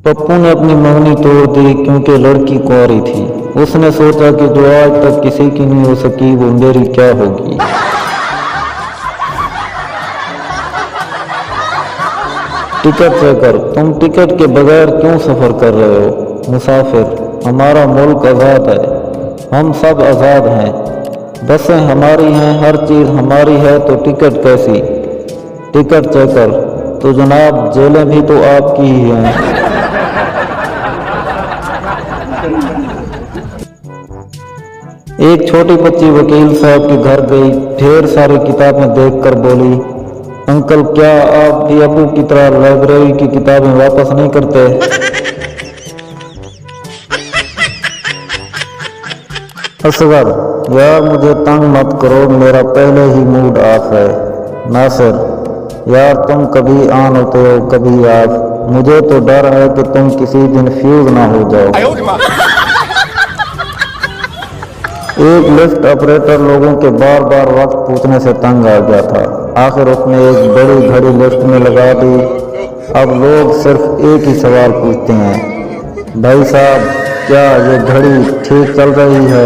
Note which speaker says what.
Speaker 1: पप्पू ने अपनी मंगनी तोड़ दी क्योंकि लड़की कुंवारी थी। उसने सोचा कि जो आज तक किसी की नहीं हो सकी वो मेरी क्या होगी। टिकट चेकर, तुम टिकट के बगैर क्यों सफर कर रहे हो? मुसाफिर, हमारा मुल्क आज़ाद है, हम सब आज़ाद हैं, बसें हमारी हैं, हर चीज़ हमारी है, तो टिकट कैसी? टिकट चेकर, तो जनाब जेलें भी तो आपकी ही हैं। एक छोटी बच्ची वकील साहब के घर गई, ढेर सारी किताबें देखकर बोली, अंकल क्या आप भी अबू की तरह लाइब्रेरी की किताबें वापस नहीं करते? असगर, यार मुझे तंग मत करो, मेरा पहले ही मूड ऑफ है। नासिर, यार तुम कभी ऑन होते हो कभी ऑफ, मुझे तो डर है कि तुम किसी दिन फ्यूज ना हो जाओ। एक लिफ्ट ऑपरेटर लोगों के बार बार वक्त पूछने से तंग आ गया था। आखिर उसने एक बड़ी घड़ी लिफ्ट में लगा दी। अब लोग सिर्फ एक ही सवाल पूछते हैं, भाई साहब क्या ये घड़ी ठीक चल रही है?